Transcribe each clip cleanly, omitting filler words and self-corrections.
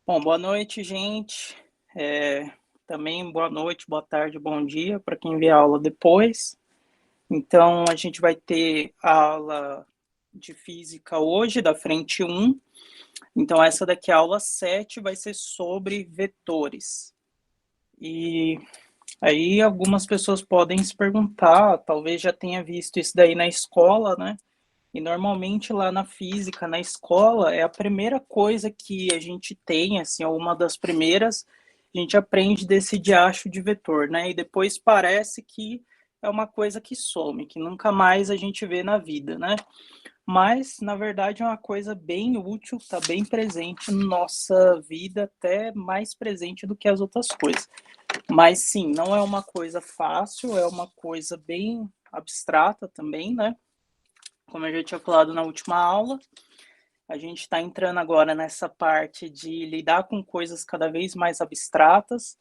Bom, boa noite, gente. Também boa noite, boa tarde, bom dia para quem vê a aula depois. Então, a gente vai ter a aula de física hoje, da frente 1. Então, essa daqui, a aula 7, vai ser sobre vetores. E aí, algumas pessoas podem se perguntar, talvez já tenha visto isso daí na escola, né? E normalmente lá na física, na escola, é a primeira coisa que a gente tem, assim, uma das primeiras, a gente aprende desse diacho de vetor, né? E depois parece que é uma coisa que some, que nunca mais a gente vê na vida, né? Mas, na verdade, é uma coisa bem útil, está bem presente na nossa vida, até mais presente do que as outras coisas. Mas, sim, não é uma coisa fácil, é uma coisa bem abstrata também, né? Como eu já tinha falado na última aula, a gente está entrando agora nessa parte de lidar com coisas cada vez mais abstratas.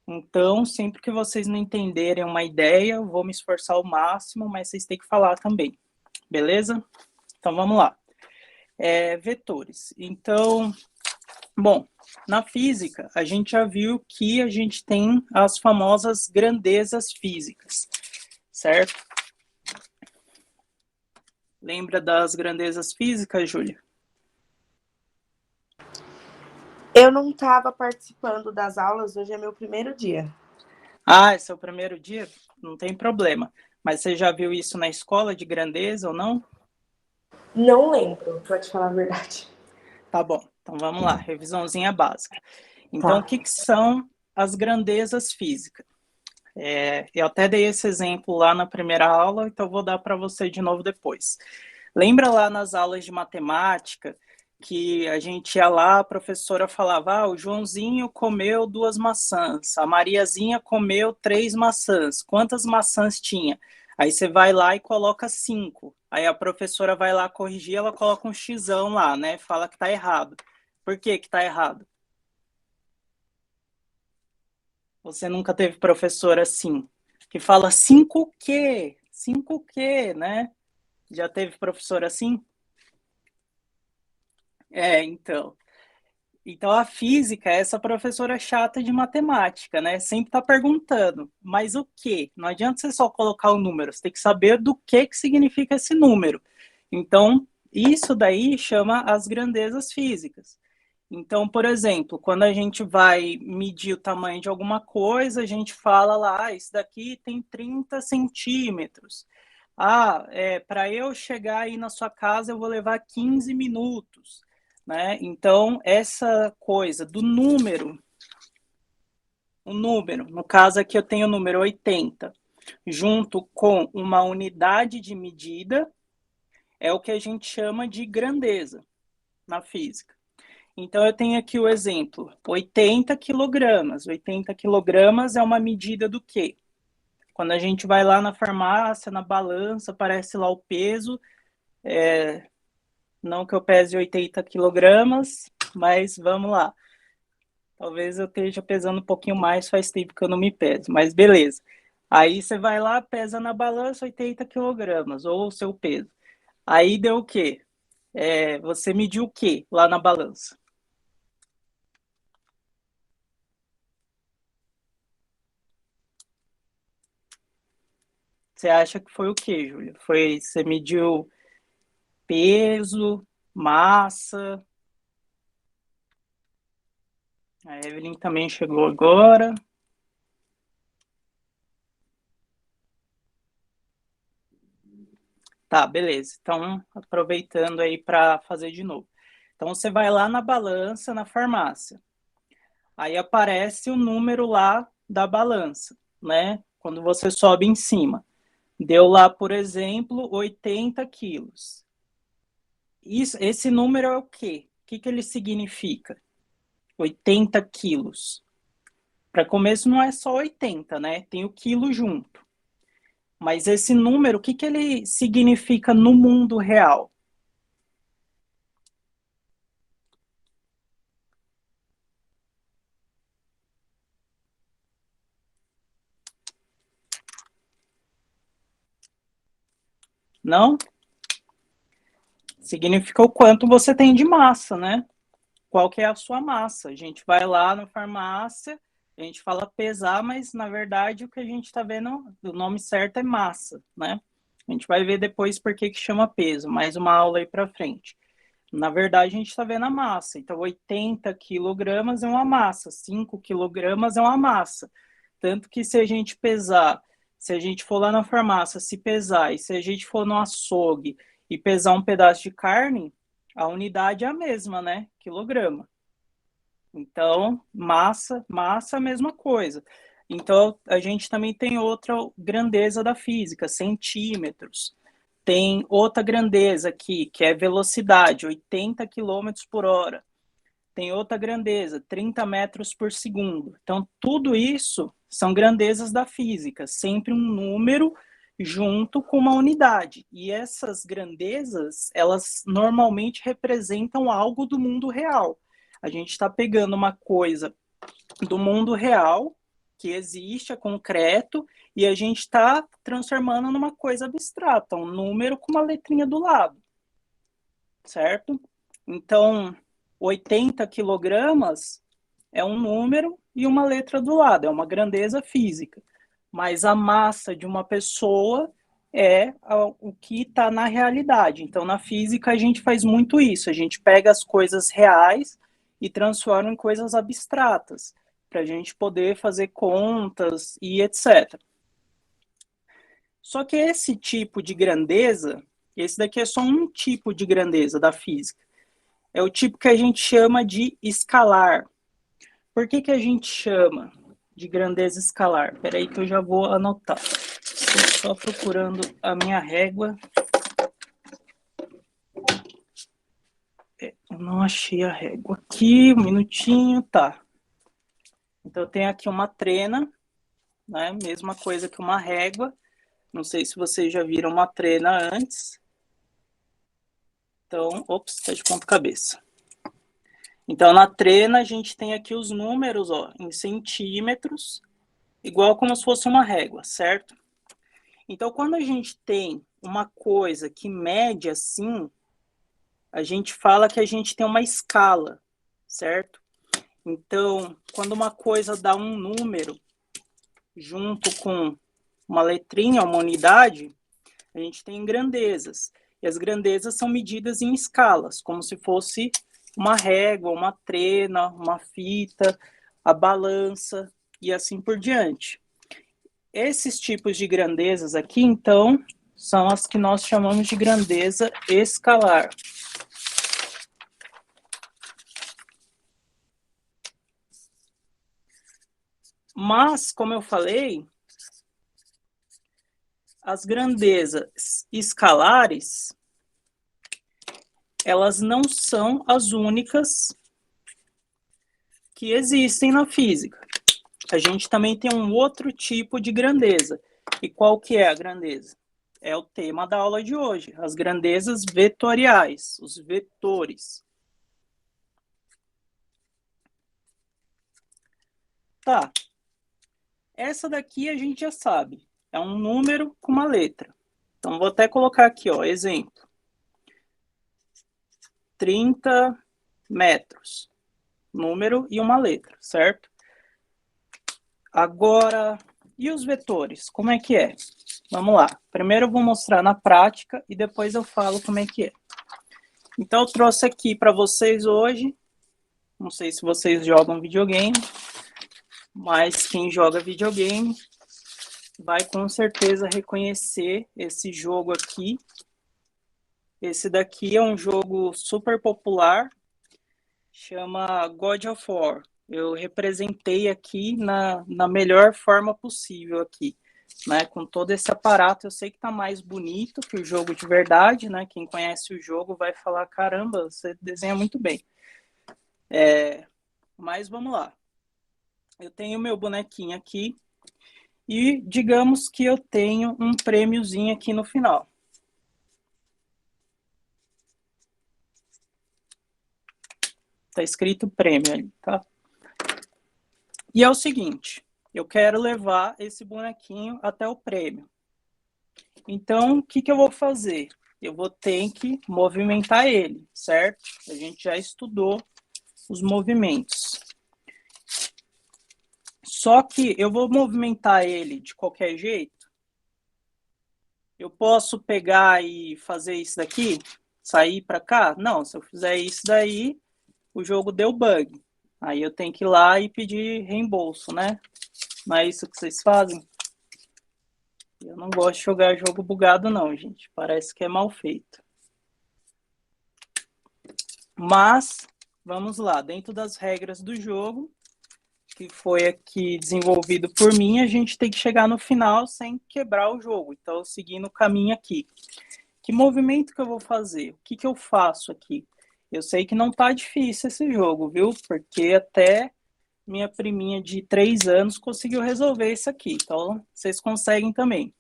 Então, sempre que vocês não entenderem uma ideia, eu vou me esforçar ao máximo, mas vocês têm que falar também, beleza? Então, vamos lá. Vetores. Então, bom, na física, a gente já viu que a gente tem as famosas grandezas físicas, certo? Lembra das grandezas físicas, Júlia? Eu não estava participando das aulas, hoje é meu primeiro dia. Ah, esse é o primeiro dia? Não tem problema. Mas você já viu isso na escola de grandeza ou não? Não lembro, pra te falar a verdade. Tá bom, então vamos lá, revisãozinha básica. Então, o Tá. que são as grandezas físicas? Eu até dei esse exemplo lá na primeira aula, então vou dar para você de novo depois. Lembra lá nas aulas de matemática que a gente ia lá, a professora falava, o Joãozinho comeu 2 maçãs, a Mariazinha comeu 3 maçãs, quantas maçãs tinha? Aí você vai lá e coloca 5. Aí a professora vai lá corrigir, ela coloca um xão lá, né? Fala que tá errado. Por que que tá errado? Você nunca teve professora assim, que fala 5 o quê? 5 o quê, né? Já teve professora assim? Então. Então, a física é essa professora chata de matemática, né? Sempre está perguntando, mas o quê? Não adianta você só colocar o número, você tem que saber do que significa esse número. Então, isso daí chama as grandezas físicas. Então, por exemplo, quando a gente vai medir o tamanho de alguma coisa, a gente fala lá, isso daqui tem 30 centímetros. Para eu chegar aí na sua casa, eu vou levar 15 minutos. Né? Então, essa coisa do número, o número, no caso aqui eu tenho o número 80, junto com uma unidade de medida, é o que a gente chama de grandeza na física. Então, eu tenho aqui o exemplo, 80 quilogramas. 80 quilogramas é uma medida do quê? Quando a gente vai lá na farmácia, na balança, aparece lá o peso, não que eu pese 80 quilogramas, mas vamos lá. Talvez eu esteja pesando um pouquinho mais, faz tempo que eu não me peso, mas beleza. Aí você vai lá, pesa na balança 80 quilogramas, ou o seu peso. Aí deu o quê? Você mediu o quê lá na balança? Você acha que foi o quê, Júlia? Você mediu peso, massa? A Evelyn também chegou agora. Tá, beleza. Então, aproveitando aí para fazer de novo. Então, você vai lá na balança, na farmácia. Aí aparece o número lá da balança, né? Quando você sobe em cima. Deu lá, por exemplo, 80 quilos. Esse número é o quê? O que ele significa? 80 quilos. Para começo não é só 80, né? Tem o quilo junto. Mas esse número, o que ele significa no mundo real? Não? Significa o quanto você tem de massa, né? qual que é a sua massa. A gente vai lá na farmácia, a gente fala pesar, mas na verdade o que a gente está vendo, o nome certo é massa, né? A gente vai ver depois por que chama peso, mais uma aula aí para frente. Na verdade, a gente está vendo a massa. Então, 80 quilogramas é uma massa, 5 quilogramas é uma massa. Tanto que se a gente pesar, se a gente for lá na farmácia, se pesar, e se a gente for no açougue e pesar um pedaço de carne, a unidade é a mesma, né? Quilograma. Então, massa é a mesma coisa. Então, a gente também tem outra grandeza da física, centímetros. Tem outra grandeza aqui, que é velocidade, 80 quilômetros por hora. Tem outra grandeza, 30 metros por segundo. Então, tudo isso são grandezas da física, sempre um número junto com uma unidade. E essas grandezas, elas normalmente representam algo do mundo real. A gente está pegando uma coisa do mundo real, que existe, é concreto, e a gente está transformando numa coisa abstrata, um número com uma letrinha do lado, certo? Então, 80 quilogramas é um número e uma letra do lado, é uma grandeza física. Mas a massa de uma pessoa é o que está na realidade. Então, na física, a gente faz muito isso. A gente pega as coisas reais e transforma em coisas abstratas, para a gente poder fazer contas e etc. Só que esse tipo de grandeza, esse daqui é só um tipo de grandeza da física. É o tipo que a gente chama de escalar. Por que a gente chama de grandeza escalar? Espera aí que eu já vou anotar. Estou só procurando a minha régua. Eu não achei a régua aqui, um minutinho, tá. Então eu tenho aqui uma trena, né? Mesma coisa que uma régua. Não sei se vocês já viram uma trena antes. Então, ops, tá de ponta cabeça. Então, na trena, a gente tem aqui os números, ó, em centímetros, igual como se fosse uma régua, certo? Então, quando a gente tem uma coisa que mede assim, a gente fala que a gente tem uma escala, certo? Então, quando uma coisa dá um número junto com uma letrinha, uma unidade, a gente tem grandezas. E as grandezas são medidas em escalas, como se fosse uma régua, uma trena, uma fita, a balança e assim por diante. Esses tipos de grandezas aqui, então, são as que nós chamamos de grandeza escalar. Mas, como eu falei, as grandezas escalares, elas não são as únicas que existem na física. A gente também tem um outro tipo de grandeza. E qual que é a grandeza? É o tema da aula de hoje, as grandezas vetoriais, os vetores. Tá. Essa daqui a gente já sabe. É um número com uma letra. Então, vou até colocar aqui, ó, exemplo. 30 metros. Número e uma letra, certo? Agora, e os vetores? Como é que é? Vamos lá. Primeiro eu vou mostrar na prática e depois eu falo como é que é. Então, eu trouxe aqui para vocês hoje. Não sei se vocês jogam videogame, mas quem joga videogame vai com certeza reconhecer esse jogo aqui. Esse daqui é um jogo super popular, chama God of War. Eu representei aqui na melhor forma possível aqui, né? Com todo esse aparato, eu sei que tá mais bonito que o jogo de verdade, né? Quem conhece o jogo vai falar, caramba, você desenha muito bem. Mas vamos lá. Eu tenho meu bonequinho aqui e digamos que eu tenho um prêmiozinho aqui no final. Tá escrito prêmio ali, tá? E é o seguinte, eu quero levar esse bonequinho até o prêmio. Então, o que eu vou fazer? Eu vou ter que movimentar ele, certo? A gente já estudou os movimentos. Só que eu vou movimentar ele de qualquer jeito. Eu posso pegar e fazer isso daqui, sair para cá? Não, se eu fizer isso daí, o jogo deu bug. Aí eu tenho que ir lá e pedir reembolso, né? Não é isso que vocês fazem? Eu não gosto de jogar jogo bugado não, gente. Parece que é mal feito. Mas, vamos lá. Dentro das regras do jogo, que foi aqui desenvolvido por mim, a gente tem que chegar no final sem quebrar o jogo. Então, seguindo o caminho aqui. Que movimento que eu vou fazer? O que eu faço aqui? Eu sei que não tá difícil esse jogo, viu? Porque até minha priminha de 3 anos conseguiu resolver isso aqui. Então, vocês conseguem também.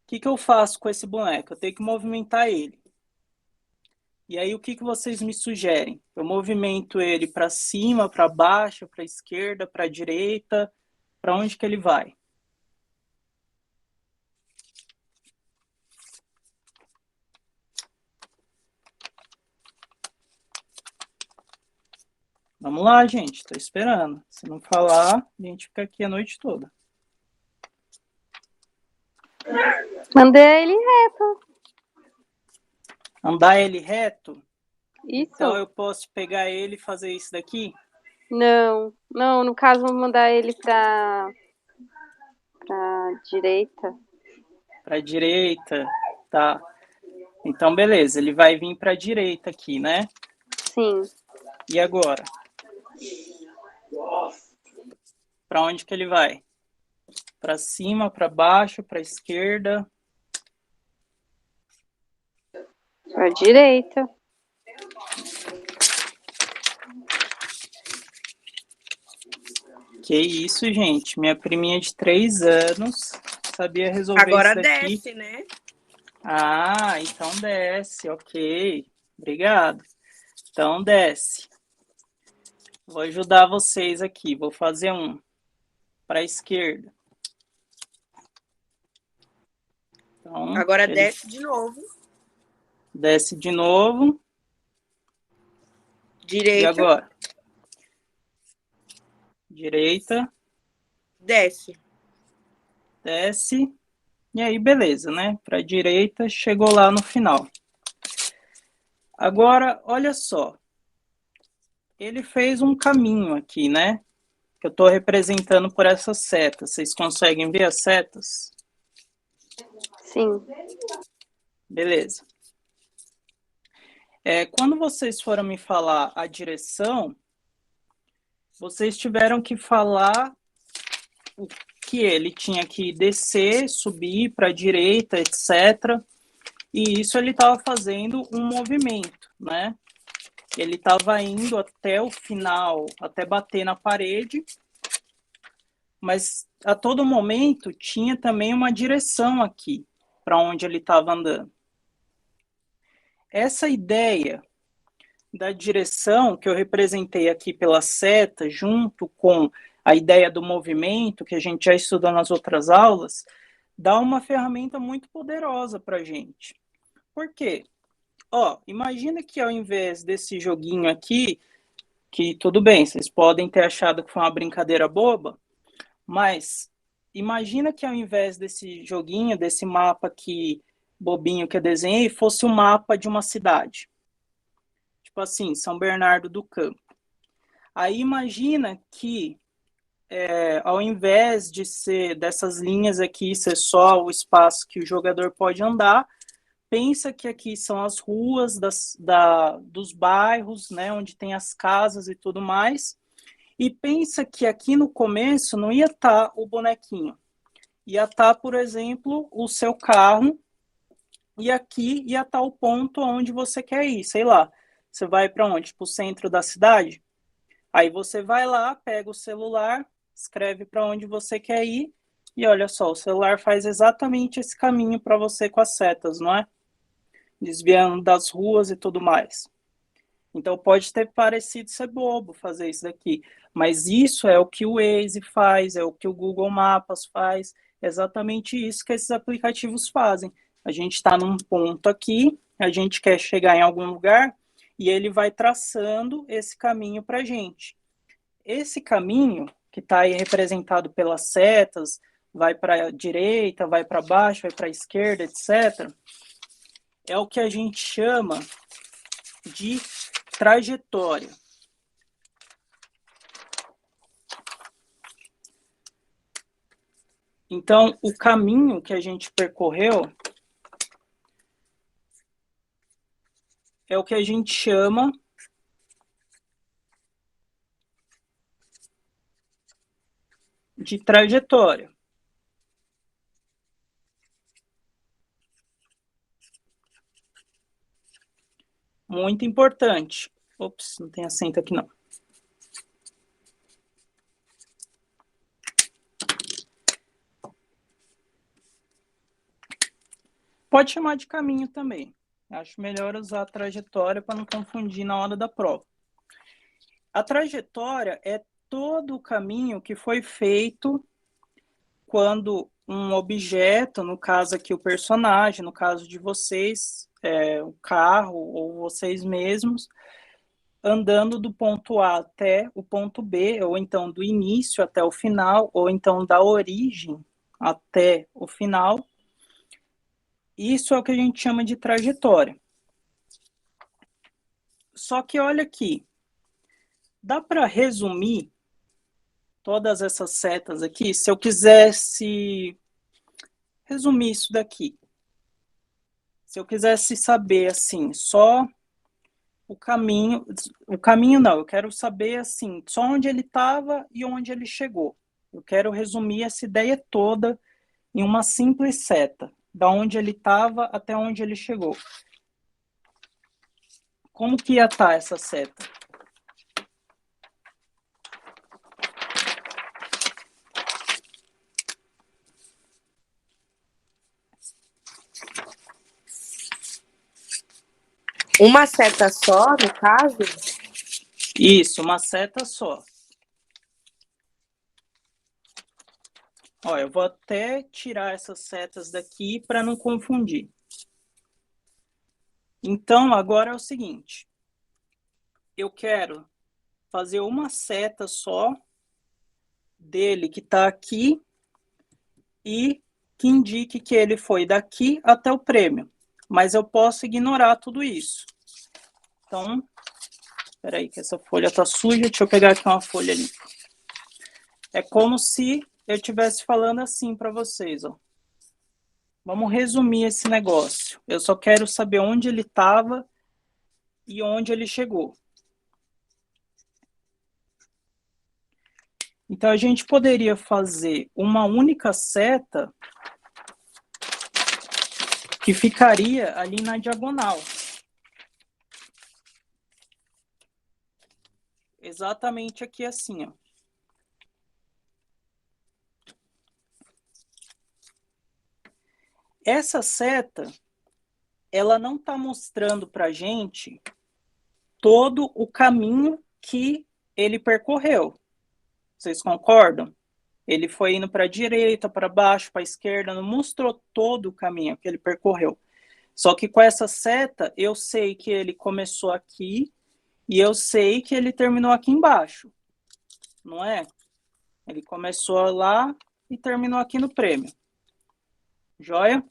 O que eu faço com esse boneco? Eu tenho que movimentar ele. E aí, o que vocês me sugerem? Eu movimento ele para cima, para baixo, para a esquerda, para a direita? Para onde que ele vai? Vamos lá, gente. Estou esperando. Se não falar, a gente fica aqui a noite toda. Mandei ele reto. Andar ele reto? Isso. Então eu posso pegar ele e fazer isso daqui? Não, no caso, vou mandar ele pra direita. Para direita, tá. Então, beleza. Ele vai vir para direita aqui, né? Sim. E agora? Para onde que ele vai? Para cima, para baixo, para esquerda? Pra direita. Que isso, gente. Minha priminha de 3 anos sabia resolver Agora isso daqui. desce, né? Ah, então desce. Ok. Obrigado. Então desce. Vou ajudar vocês aqui. Vou fazer um para a esquerda. Então, agora desce de novo. Desce de novo. Direita. E agora? Direita. Desce. Desce. E aí, beleza, né? Para a direita, chegou lá no final. Agora, olha só. Ele fez um caminho aqui, né? Que eu estou representando por essas setas. Vocês conseguem ver as setas? Sim. Beleza. Quando vocês foram me falar a direção, vocês tiveram que falar o que ele tinha que descer, subir para a direita, etc. E isso ele estava fazendo um movimento, né? Ele estava indo até o final, até bater na parede, mas a todo momento tinha também uma direção aqui, para onde ele estava andando. Essa ideia da direção que eu representei aqui pela seta, junto com a ideia do movimento, que a gente já estudou nas outras aulas, dá uma ferramenta muito poderosa para a gente. Por quê? Imagina que ao invés desse joguinho aqui, que tudo bem, vocês podem ter achado que foi uma brincadeira boba, mas imagina que ao invés desse joguinho, desse mapa aqui, bobinho que eu desenhei, fosse o mapa de uma cidade. Tipo assim, São Bernardo do Campo. Aí imagina que ao invés de ser dessas linhas aqui, ser só o espaço que o jogador pode andar, pensa que aqui são as ruas dos bairros, né, onde tem as casas e tudo mais, e pensa que aqui no começo não ia estar o bonequinho, ia estar, por exemplo, o seu carro, e aqui ia estar o ponto onde você quer ir, sei lá, você vai para onde? Para o centro da cidade? Aí você vai lá, pega o celular, escreve para onde você quer ir, e olha só, o celular faz exatamente esse caminho para você com as setas, não é? Desviando das ruas e tudo mais. Então pode ter parecido ser bobo fazer isso daqui, mas isso é o que o Waze faz, é o que o Google Maps faz, é exatamente isso que esses aplicativos fazem. A gente está num ponto aqui, a gente quer chegar em algum lugar, e ele vai traçando esse caminho para a gente. Esse caminho, que está aí representado pelas setas, vai para a direita, vai para baixo, vai para a esquerda, etc., é o que a gente chama de trajetória. Então, o caminho que a gente percorreu é o que a gente chama de trajetória. Muito importante. Ops, não tem acento aqui não. Pode chamar de caminho também. Acho melhor usar a trajetória para não confundir na hora da prova. A trajetória é todo o caminho que foi feito quando um objeto, no caso aqui o personagem, no caso de vocês, o carro ou vocês mesmos, andando do ponto A até o ponto B, ou então do início até o final, ou então da origem até o final. Isso é o que a gente chama de trajetória. Só que olha aqui, dá para resumir todas essas setas aqui, se eu quisesse resumir isso daqui. Se eu quisesse saber, assim, só o caminho não, eu quero saber, assim, só onde ele estava e onde ele chegou. Eu quero resumir essa ideia toda em uma simples seta, da onde ele estava até onde ele chegou. Como que ia estar essa seta? Uma seta só, no caso? Isso, uma seta só. Ó, eu vou até tirar essas setas daqui para não confundir. Então, agora é o seguinte. Eu quero fazer uma seta só dele que está aqui e que indique que ele foi daqui até o prêmio. Mas eu posso ignorar tudo isso. Então, espera aí que essa folha está suja. Deixa eu pegar aqui uma folha limpa. É como se eu estivesse falando assim para vocês, ó. Vamos resumir esse negócio. Eu só quero saber onde ele estava e onde ele chegou. Então, a gente poderia fazer uma única seta que ficaria ali na diagonal. Exatamente aqui assim, ó. Essa seta, ela não está mostrando para a gente todo o caminho que ele percorreu. Vocês concordam? Ele foi indo para a direita, para baixo, para a esquerda, não mostrou todo o caminho que ele percorreu. Só que com essa seta, eu sei que ele começou aqui e eu sei que ele terminou aqui embaixo. Não é? Ele começou lá e terminou aqui no prêmio. Joia?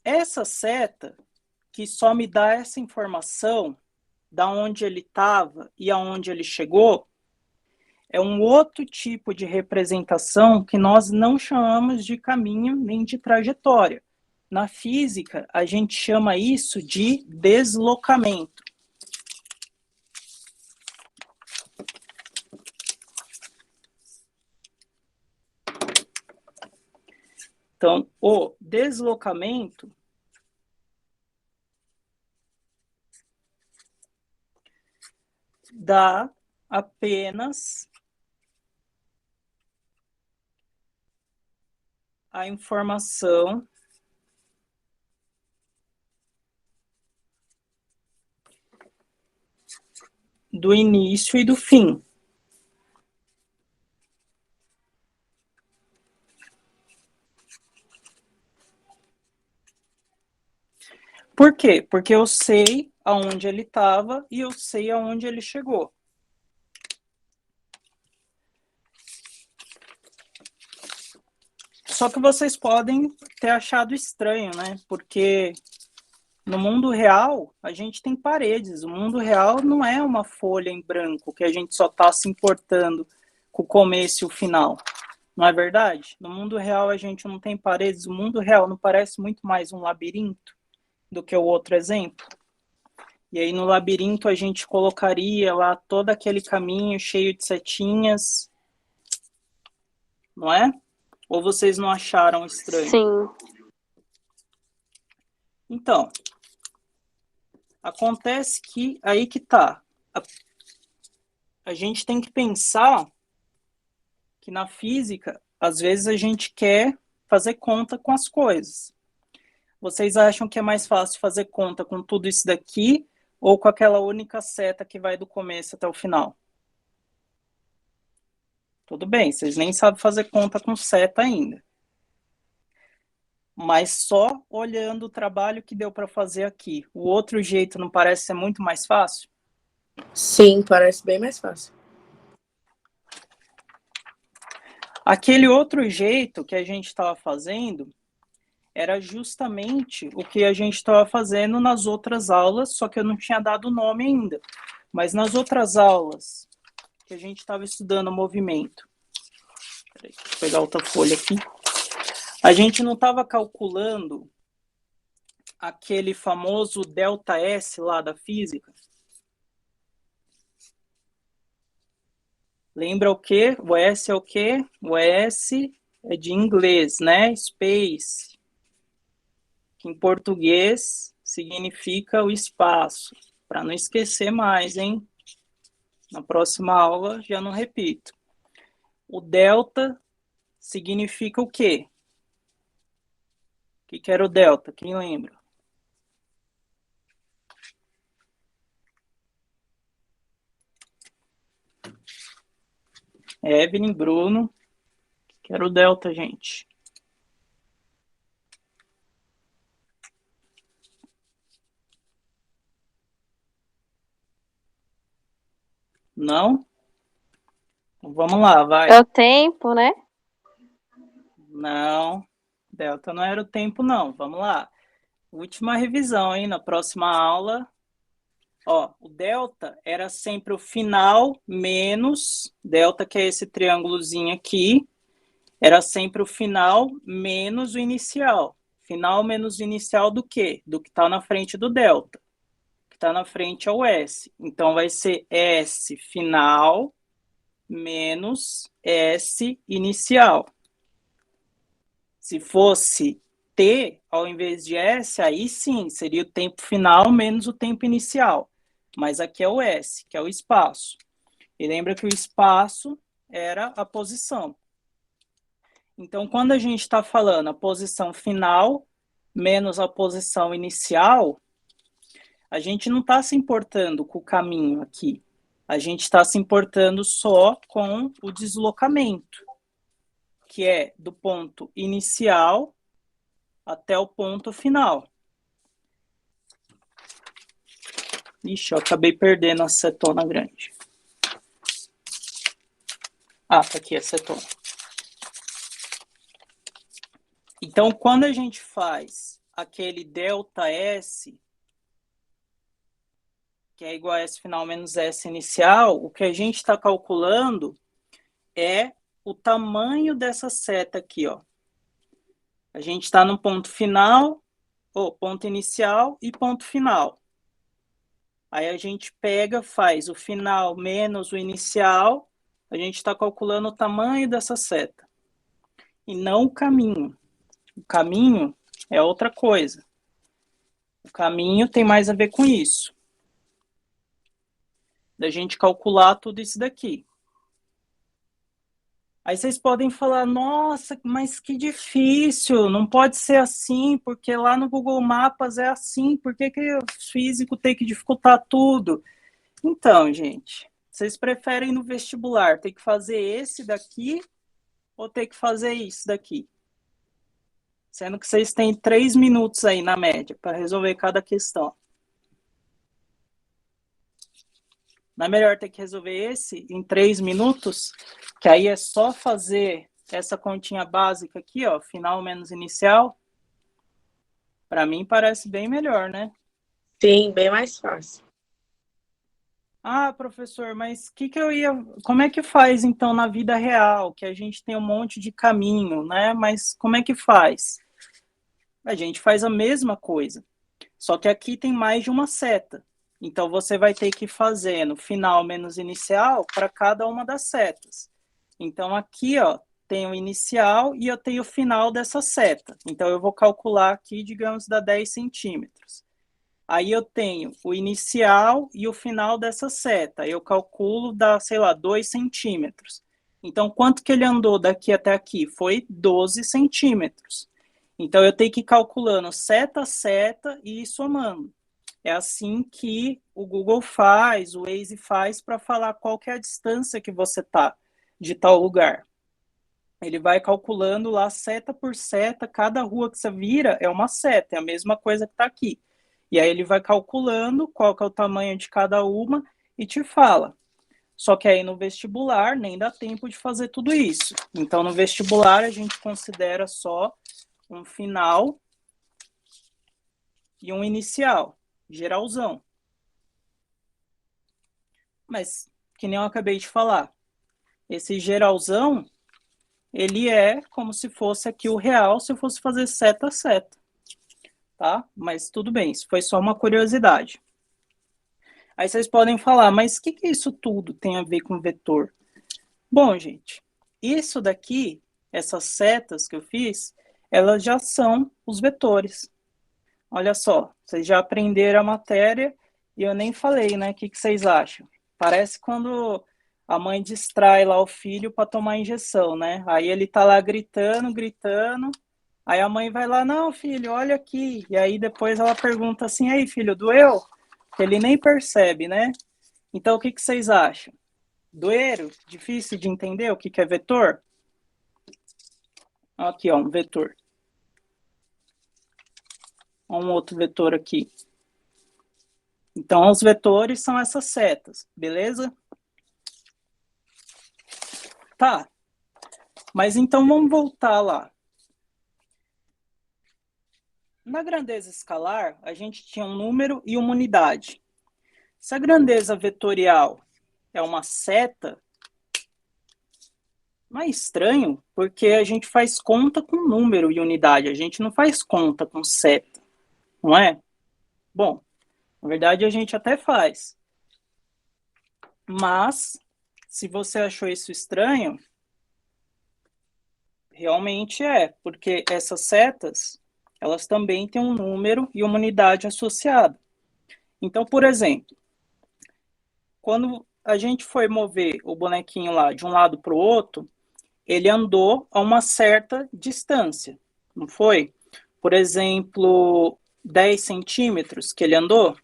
Essa seta, que só me dá essa informação da onde ele estava e aonde ele chegou, é um outro tipo de representação que nós não chamamos de caminho nem de trajetória. Na física, a gente chama isso de deslocamento. Então, o deslocamento dá apenas a informação do início e do fim. Por quê? Porque eu sei aonde ele estava e eu sei aonde ele chegou. Só que vocês podem ter achado estranho, né? Porque no mundo real, a gente tem paredes. O mundo real não é uma folha em branco que a gente só está se importando com o começo e o final. Não é verdade? No mundo real, a gente não tem paredes. O mundo real não parece muito mais um labirinto do que o outro exemplo? E aí, no labirinto, a gente colocaria lá todo aquele caminho cheio de setinhas, não é? Ou vocês não acharam estranho? Sim. Então, acontece que aí que tá. A gente tem que pensar que na física, às vezes a gente quer fazer conta com as coisas. Vocês acham que é mais fácil fazer conta com tudo isso daqui ou com aquela única seta que vai do começo até o final? Tudo bem, vocês nem sabem fazer conta com seta ainda. Mas só olhando o trabalho que deu para fazer aqui, o outro jeito não parece ser muito mais fácil? Sim, parece bem mais fácil. Aquele outro jeito que a gente estava fazendo era justamente o que a gente estava fazendo nas outras aulas, só que eu não tinha dado o nome ainda. Mas nas outras aulas que a gente estava estudando o movimento, peraí, deixa eu pegar outra folha aqui, a gente não estava calculando aquele famoso delta S lá da física? Lembra o quê? O S é o quê? O S é de inglês, né? Space, que em português significa o espaço. Para não esquecer mais, hein? Na próxima aula já não repito. O delta significa o quê? O que era o delta? Quem lembra? Evelyn, Bruno, que era o delta, gente. Não? Então vamos lá, vai. É o tempo, né? Não, delta não era o tempo, não. Vamos lá. Última revisão, hein? Na próxima aula. Ó, o delta era sempre o final menos, delta que é esse triângulozinho aqui, era sempre o final menos o inicial. Final menos o inicial do quê? Do que está na frente do delta. O que está na frente é o S. Então vai ser S final menos S inicial. Se fosse T ao invés de S, aí sim, seria o tempo final menos o tempo inicial. Mas aqui é o S, que é o espaço. E lembra que o espaço era a posição. Então, quando a gente está falando a posição final menos a posição inicial, a gente não está se importando com o caminho aqui. A gente está se importando só com o deslocamento, que é do ponto inicial até o ponto final. Ixi, eu acabei perdendo a acetona grande. Ah, tá aqui a acetona. Então, quando a gente faz aquele delta S, que é igual a S final menos S inicial, o que a gente está calculando é o tamanho dessa seta aqui, ó. A gente está no ponto final, ponto inicial e ponto final. Aí a gente pega, faz o final menos o inicial, a gente está calculando o tamanho dessa seta. E não o caminho. O caminho é outra coisa. O caminho tem mais a ver com isso. Da gente calcular tudo isso daqui. Aí vocês podem falar, nossa, mas que difícil, não pode ser assim, porque lá no Google Maps é assim, por que o físico tem que dificultar tudo? Então, gente, vocês preferem no vestibular ter que fazer esse daqui ou ter que fazer isso daqui? Sendo que vocês têm 3 minutos aí na média para resolver cada questão. Não é melhor ter que resolver esse em 3 minutos? Que aí é só fazer essa continha básica aqui, ó, final menos inicial. Para mim parece bem melhor, né? Sim, bem mais fácil. Ah, professor, mas como é que faz então na vida real, que a gente tem um monte de caminho, né? Mas como é que faz? A gente faz a mesma coisa, só que aqui tem mais de uma seta. Então você vai ter que ir fazendo final menos inicial para cada uma das setas. Então aqui, ó, tem o inicial e eu tenho o final dessa seta. Então eu vou calcular aqui, digamos, dá 10 centímetros. Aí eu tenho o inicial e o final dessa seta. Eu calculo, dá, sei lá, 2 centímetros. Então, quanto que ele andou daqui até aqui? Foi 12 centímetros. Então, eu tenho que ir calculando seta a seta e ir somando. É assim que o Google faz, o Waze faz, para falar qual que é a distância que você está de tal lugar. Ele vai calculando lá seta por seta, cada rua que você vira é uma seta, é a mesma coisa que está aqui. E aí ele vai calculando qual que é o tamanho de cada uma e te fala. Só que aí no vestibular nem dá tempo de fazer tudo isso. Então no vestibular a gente considera só um final e um inicial, geralzão. Mas, que nem eu acabei de falar, esse geralzão, ele é como se fosse aqui o real, se eu fosse fazer seta a seta, tá? Mas tudo bem, isso foi só uma curiosidade. Aí vocês podem falar, mas o que isso tudo tem a ver com vetor? Bom, gente, isso daqui, essas setas que eu fiz, elas já são os vetores. Olha só, vocês já aprenderam a matéria e eu nem falei, né? O que vocês acham? Parece quando a mãe distrai lá o filho para tomar injeção, né? Aí ele tá lá gritando, gritando. Aí a mãe vai lá, não, filho, olha aqui. E aí depois ela pergunta assim, aí, filho, doeu? Ele nem percebe, né? Então o que vocês acham? Doeiro? Difícil de entender o que é vetor? Aqui, ó, um vetor. Um outro vetor aqui. Então, os vetores são essas setas, beleza? Tá, mas então vamos voltar lá. Na grandeza escalar, a gente tinha um número e uma unidade. Se a grandeza vetorial é uma seta, não é estranho, porque a gente faz conta com número e unidade, a gente não faz conta com seta, não é? Bom, na verdade a gente até faz. Mas, se você achou isso estranho, realmente é, porque essas setas, elas também têm um número e uma unidade associada. Então, por exemplo, quando a gente foi mover o bonequinho lá de um lado para o outro, ele andou a uma certa distância, não foi? Por exemplo, 10 centímetros que ele andou.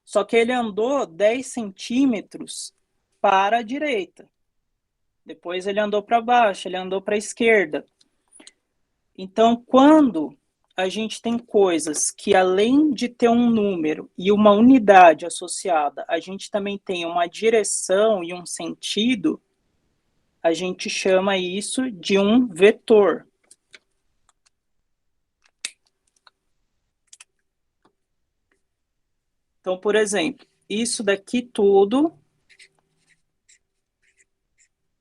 Só que ele andou 10 centímetros para a direita. Depois ele andou para baixo, ele andou para a esquerda. Então, quando a gente tem coisas que, além de ter um número e uma unidade associada, a gente também tem uma direção e um sentido, a gente chama isso de um vetor. Então, por exemplo, isso daqui tudo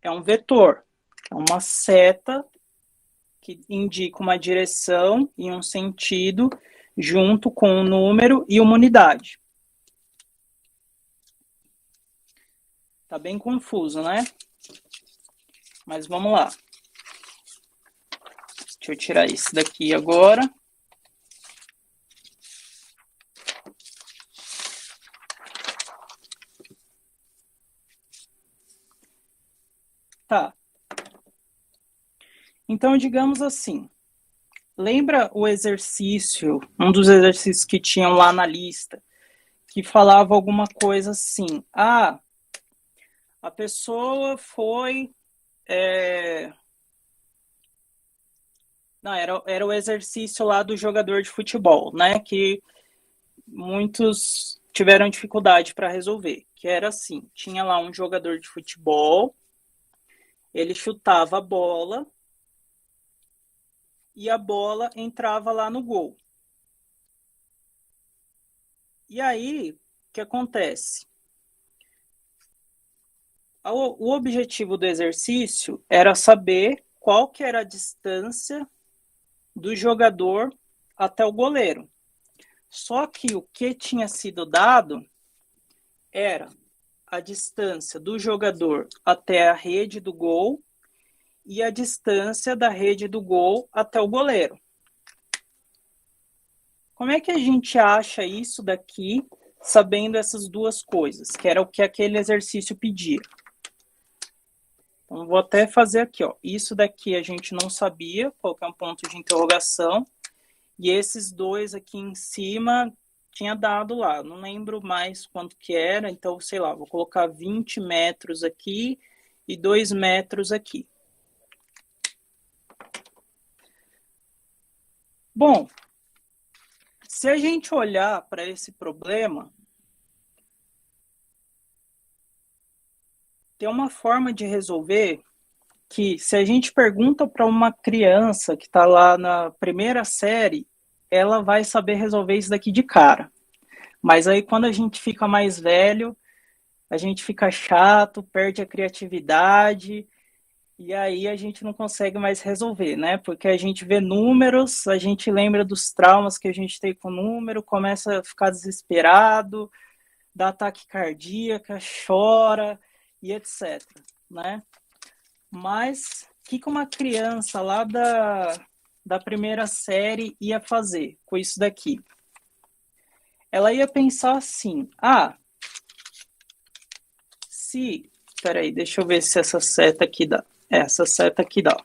é um vetor, é uma seta que indica uma direção e um sentido junto com um número e uma unidade. Tá bem confuso, né? Mas vamos lá. Deixa eu tirar isso daqui agora. Tá. Então, digamos assim, lembra o exercício, um dos exercícios que tinham lá na lista, que falava alguma coisa assim, ah, a pessoa foi... Não, era o exercício lá do jogador de futebol, né, que muitos tiveram dificuldade para resolver, que era assim, tinha lá um jogador de futebol, ele chutava a bola e a bola entrava lá no gol. E aí, o que acontece? O objetivo do exercício era saber qual que era a distância do jogador até o goleiro. Só que o que tinha sido dado era a distância do jogador até a rede do gol e a distância da rede do gol até o goleiro. Como é que a gente acha isso daqui, sabendo essas duas coisas, que era o que aquele exercício pedia? Então, vou até fazer aqui, ó. Isso daqui a gente não sabia, colocar um ponto de interrogação. E esses dois aqui em cima tinha dado lá. Não lembro mais quanto que era, então, sei lá, vou colocar 20 metros aqui e 2 metros aqui. Bom, se a gente olhar para esse problema, tem uma forma de resolver que, se a gente pergunta para uma criança que está lá na primeira série, ela vai saber resolver isso daqui de cara. Mas aí, quando a gente fica mais velho, a gente fica chato, perde a criatividade, e aí a gente não consegue mais resolver, né? Porque a gente vê números, a gente lembra dos traumas que a gente tem com o número, começa a ficar desesperado, dá ataque cardíaco, chora e etc, né? Mas o que uma criança lá da primeira série ia fazer com isso daqui? Ela ia pensar assim, peraí, deixa eu ver se essa seta aqui dá. Essa seta aqui dá.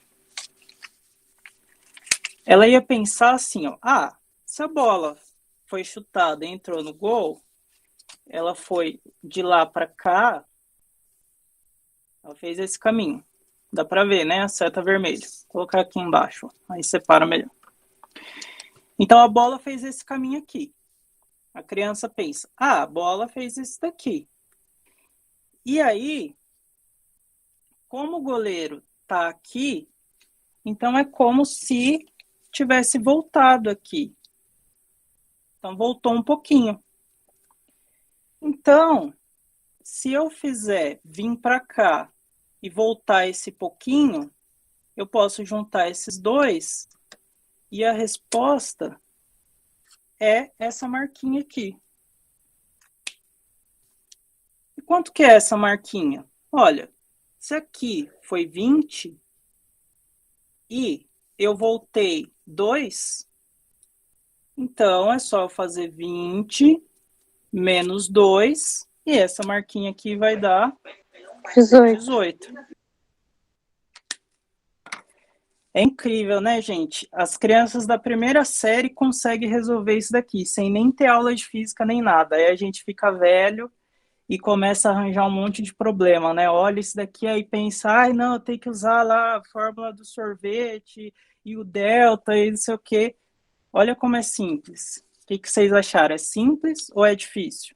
Ela ia pensar assim, ó, se a bola foi chutada e entrou no gol, ela foi de lá para cá, ela fez esse caminho. Dá para ver, né? A seta vermelha. Vou colocar aqui embaixo, aí separa melhor. Então a bola fez esse caminho aqui. A criança pensa, a bola fez isso daqui. E aí, como o goleiro está aqui, então é como se tivesse voltado aqui. Então, voltou um pouquinho. Então, se eu fizer vir para cá e voltar esse pouquinho, eu posso juntar esses dois e a resposta é essa marquinha aqui. E quanto que é essa marquinha? Olha, se aqui foi 20 e eu voltei 2, então é só eu fazer 20 menos 2 e essa marquinha aqui vai dar 18. É incrível, né, gente? As crianças da primeira série conseguem resolver isso daqui, sem nem ter aula de física nem nada. Aí a gente fica velho e começa a arranjar um monte de problema, né? Olha isso daqui aí e pensa, não, eu tenho que usar lá a fórmula do sorvete e o delta e não sei o quê. Olha como é simples. O que vocês acharam? É simples ou é difícil?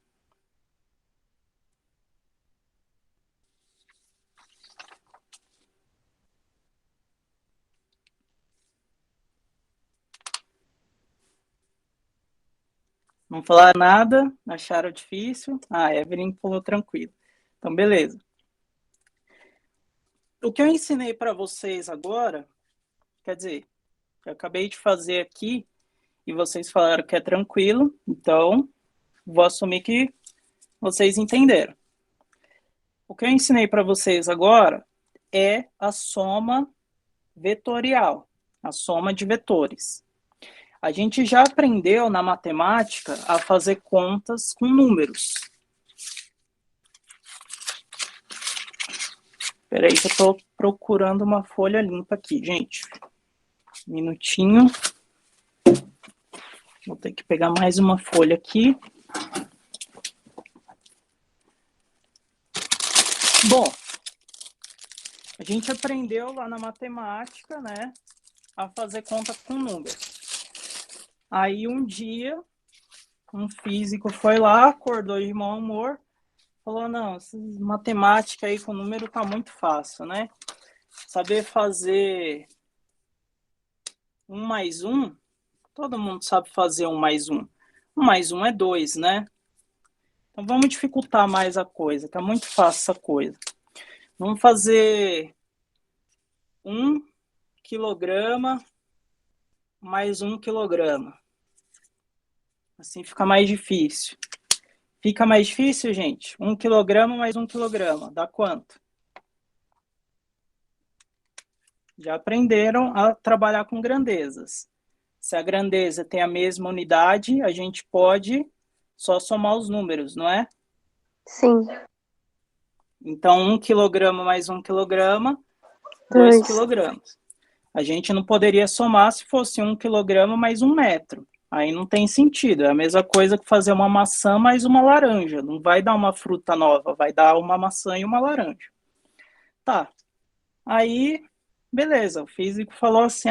Não falaram nada? Acharam difícil? Evelyn falou tranquilo. Então, beleza. O que eu ensinei para vocês agora, quer dizer, eu acabei de fazer aqui e vocês falaram que é tranquilo, então vou assumir que vocês entenderam. O que eu ensinei para vocês agora é a soma vetorial, a soma de vetores. A gente já aprendeu na matemática a fazer contas com números. Espera aí que eu estou procurando uma folha limpa aqui, gente. Um minutinho. Vou ter que pegar mais uma folha aqui. Bom, a gente aprendeu lá na matemática, né, a fazer conta com números. Aí um dia um físico foi lá, acordou de mau humor, falou, não, essa matemática aí com número tá muito fácil, né? Saber fazer 1 mais 1, todo mundo sabe fazer 1 mais 1. 1 mais 1 é 2, né? Então vamos dificultar mais a coisa, tá muito fácil essa coisa. Vamos fazer 1 quilograma mais 1 quilograma. Assim fica mais difícil. Fica mais difícil, gente? 1 quilograma mais 1 quilograma. Dá quanto? Já aprenderam a trabalhar com grandezas. Se a grandeza tem a mesma unidade, a gente pode só somar os números, não é? Sim. Então, 1 quilograma mais 1 quilograma, 2 quilogramas. A gente não poderia somar se fosse 1 quilograma mais 1 metro. Aí não tem sentido. É a mesma coisa que fazer uma maçã mais uma laranja. Não vai dar uma fruta nova, vai dar uma maçã e uma laranja. Tá. Aí, beleza. O físico falou assim,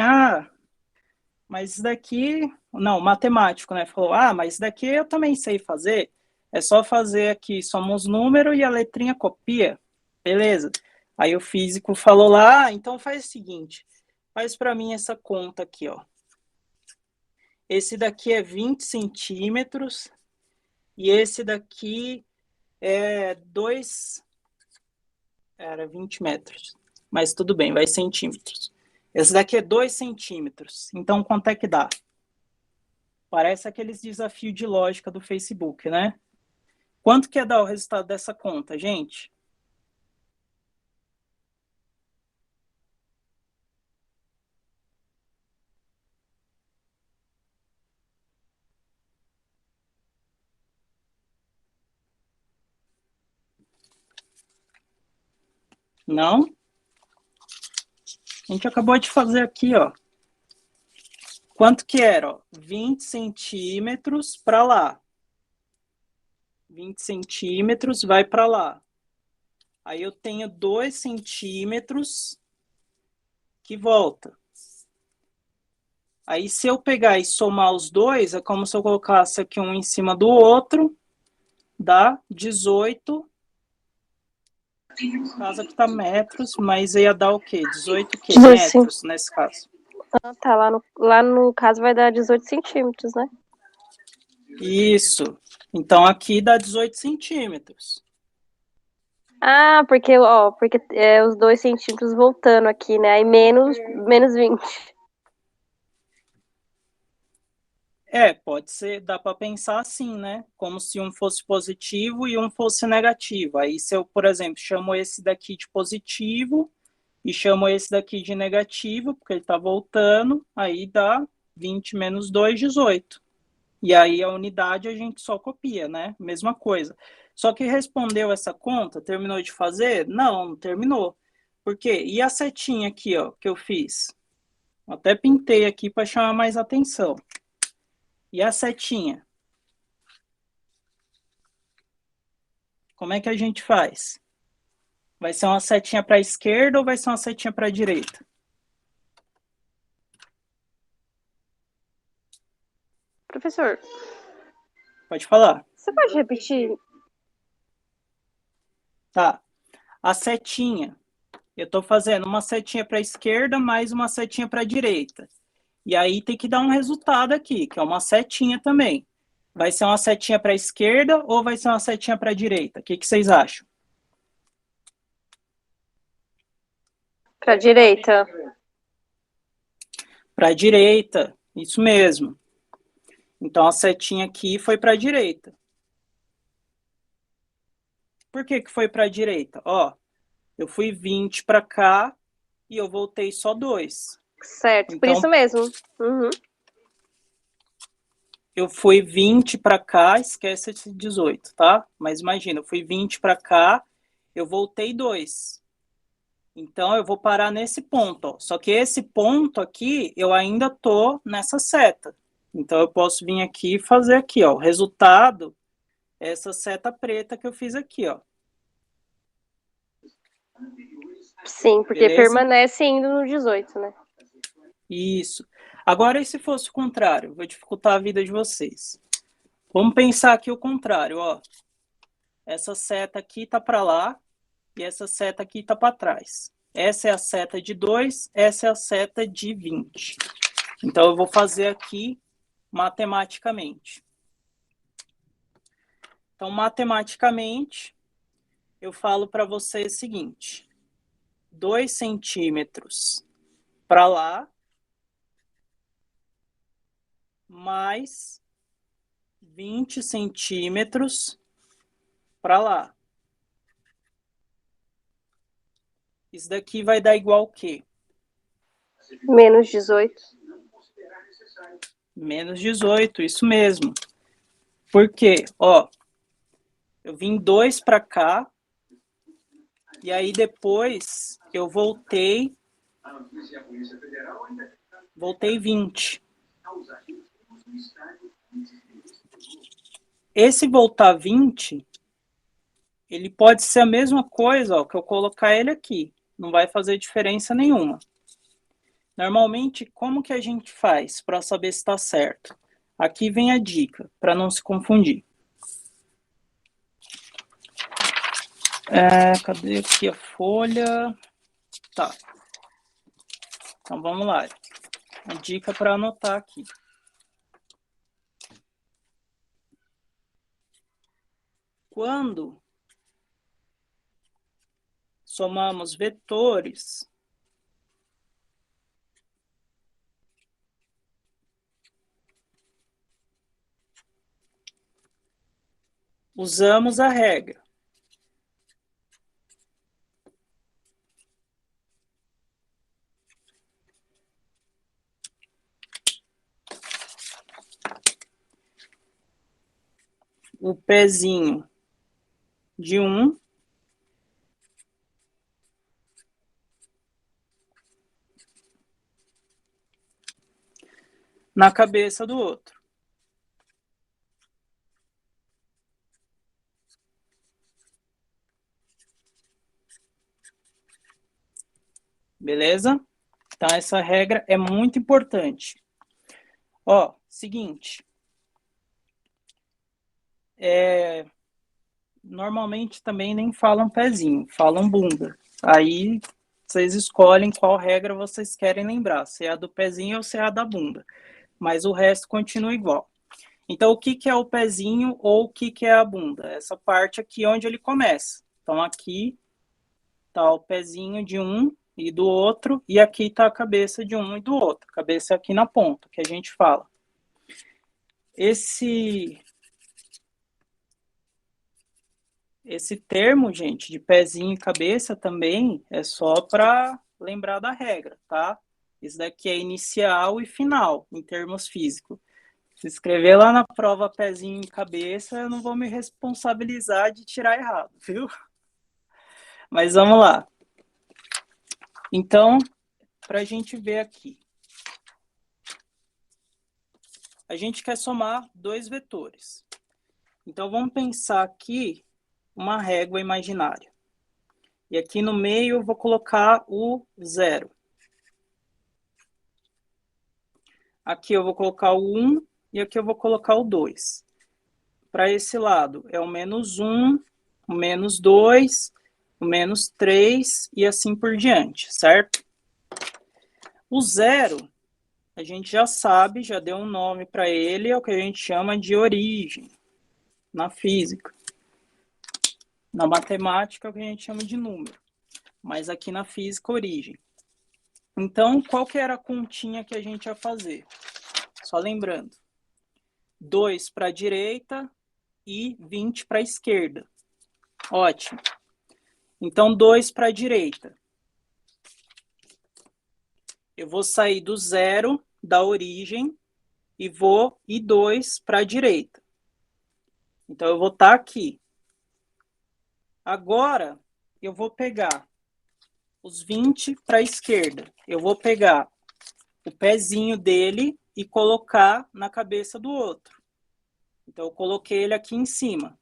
mas isso daqui... Não, o matemático, né? Falou, mas isso daqui eu também sei fazer. É só fazer aqui, soma os números e a letrinha copia. Beleza. Aí o físico falou lá, então faz o seguinte, faz para mim essa conta aqui, ó. Esse daqui é 20 centímetros e esse daqui é 2... Era 20 metros, mas tudo bem, vai centímetros. Esse daqui é 2 centímetros, então quanto é que dá? Parece aqueles desafios de lógica do Facebook, né? Quanto que ia dar o resultado dessa conta, gente? Não? A gente acabou de fazer aqui, ó. Quanto que era? Ó? 20 centímetros para lá. 20 centímetros vai para lá. Aí eu tenho 2 centímetros que volta. Aí se eu pegar e somar os dois, é como se eu colocasse aqui um em cima do outro, dá 18. No caso aqui tá metros, mas ia dar o quê? 18 o quê? 18, metros nesse caso. Tá, lá no caso vai dar 18 centímetros, né? Isso. Então aqui dá 18 centímetros. Porque é os 2 centímetros voltando aqui, né? Aí menos 20. Pode ser, dá para pensar assim, né? Como se um fosse positivo e um fosse negativo. Aí se eu, por exemplo, chamo esse daqui de positivo e chamo esse daqui de negativo, porque ele está voltando, aí dá 20 menos 2, 18. E aí a unidade a gente só copia, né? Mesma coisa. Só que respondeu essa conta, terminou de fazer? Não, não terminou. Por quê? E a setinha aqui, ó, que eu fiz? Até pintei aqui para chamar mais atenção. E a setinha? Como é que a gente faz? Vai ser uma setinha para a esquerda ou vai ser uma setinha para a direita? Professor, Pode falar. você pode repetir? Tá. A setinha. Eu estou fazendo uma setinha para a esquerda mais uma setinha para a direita. E aí tem que dar um resultado aqui, que é uma setinha também. Vai ser uma setinha para a esquerda ou vai ser uma setinha para a direita? O que vocês acham? Para direita. Para a direita, isso mesmo. Então a setinha aqui foi para a direita. Por que foi para a direita? Ó, eu fui 20 para cá e eu voltei só 2. Certo, então, por isso mesmo. Uhum. Eu fui 20 para cá, esquece esse 18, tá? Mas imagina, eu fui 20 para cá, eu voltei 2. Então eu vou parar nesse ponto, ó. Só que esse ponto aqui, eu ainda tô nessa seta. Então eu posso vir aqui e fazer aqui, ó. O resultado é essa seta preta que eu fiz aqui, ó. Sim, porque beleza? Permanece indo no 18, né? Isso. Agora, e se fosse o contrário? Vou dificultar a vida de vocês. Vamos pensar aqui o contrário, ó. Essa seta aqui tá para lá e essa seta aqui tá para trás. Essa é a seta de 2, essa é a seta de 20. Então, eu vou fazer aqui matematicamente. Então, matematicamente, eu falo para você o seguinte: 2 centímetros para lá, mais 20 centímetros para lá. Isso daqui vai dar igual o quê? Menos 18. Menos 18, isso mesmo. Por quê? Ó, eu vim 2 para cá, e aí depois eu voltei 20. Esse voltar 20, ele pode ser a mesma coisa, ó, que eu colocar ele aqui. Não vai fazer diferença nenhuma. Normalmente, como que a gente faz para saber se está certo? Aqui vem a dica, para não se confundir. Cadê aqui a folha? Tá. Então, vamos lá. A dica para anotar aqui. Quando somamos vetores, usamos a regra. O pezinho de um na cabeça do outro. Beleza? Então, essa regra é muito importante. Ó, seguinte. Normalmente também nem falam pezinho, falam bunda. Aí vocês escolhem qual regra vocês querem lembrar, se é a do pezinho ou se é a da bunda. Mas o resto continua igual. Então, o que é o pezinho ou o que é a bunda? Essa parte aqui onde ele começa. Então, aqui está o pezinho de um e do outro, e aqui está a cabeça de um e do outro. Cabeça aqui na ponta, que a gente fala. Esse termo, gente, de pezinho e cabeça também é só para lembrar da regra, tá? Isso daqui é inicial e final, em termos físicos. Se escrever lá na prova pezinho e cabeça, eu não vou me responsabilizar de tirar errado, viu? Mas vamos lá. Então, para a gente ver aqui. A gente quer somar 2 vetores. Então, vamos pensar aqui uma régua imaginária. E aqui no meio eu vou colocar o 0. Aqui eu vou colocar o 1 e aqui eu vou colocar o 2. Para esse lado é o menos 1, o menos 2, o menos 3 e assim por diante, certo? O 0, a gente já sabe, já deu um nome para ele, é o que a gente chama de origem na física. Na matemática é o que a gente chama de número, mas aqui na física, origem. Então, qual que era a continha que a gente ia fazer? Só lembrando, 2 para a direita e 20 para a esquerda. Ótimo. Então, 2 para a direita. Eu vou sair do 0 da origem e vou ir 2 para a direita. Então, eu vou estar aqui. Agora, eu vou pegar os 20 para a esquerda. Eu vou pegar o pezinho dele e colocar na cabeça do outro. Então, eu coloquei ele aqui em cima.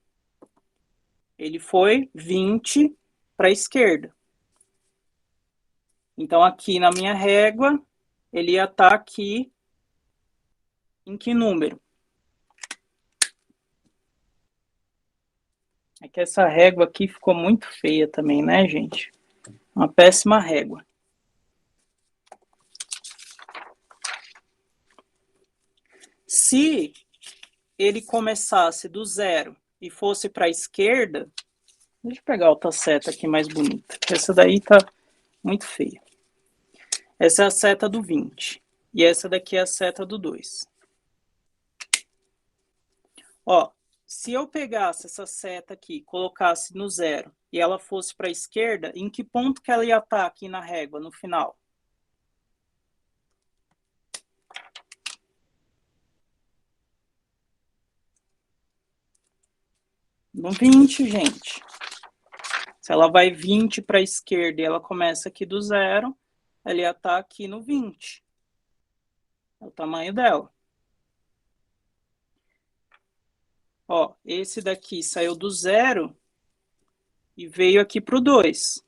Ele foi 20 para a esquerda. Então, aqui na minha régua, ele ia estar aqui em que número? É que essa régua aqui ficou muito feia também, né, gente? Uma péssima régua. Se ele começasse do zero e fosse para a esquerda, deixa eu pegar outra seta aqui mais bonita, que essa daí tá muito feia. Essa é a seta do 20. E essa daqui é a seta do 2. Ó, se eu pegasse essa seta aqui, colocasse no zero e ela fosse para a esquerda, em que ponto que ela ia estar aqui na régua, no final? No 20, gente. Se ela vai 20 para a esquerda e ela começa aqui do zero, ela ia estar aqui no 20. É o tamanho dela. Ó, esse daqui saiu do zero e veio aqui para o 2.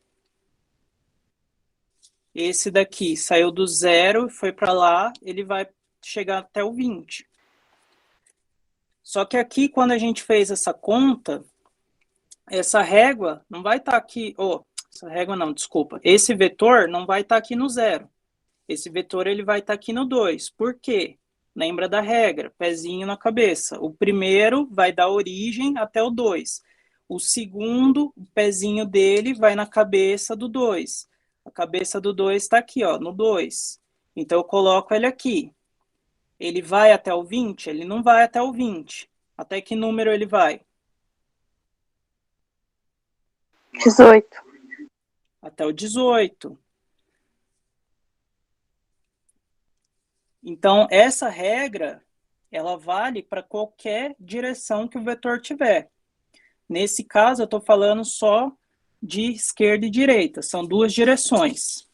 Esse daqui saiu do zero e foi para lá, ele vai chegar até o 20. Só que aqui, quando a gente fez essa conta, essa régua não vai estar aqui... essa régua não, desculpa. Esse vetor não vai estar aqui no zero. Esse vetor ele vai estar aqui no 2. Por quê? Lembra da regra, pezinho na cabeça. O primeiro vai dar origem até o 2. O segundo, o pezinho dele vai na cabeça do 2. A cabeça do 2 está aqui, ó, no 2. Então, eu coloco ele aqui. Ele vai até o 20? Ele não vai até o 20. Até que número ele vai? 18. Até o 18. Então, essa regra, ela vale para qualquer direção que o vetor tiver. Nesse caso, eu estou falando só de esquerda e direita, são duas direções.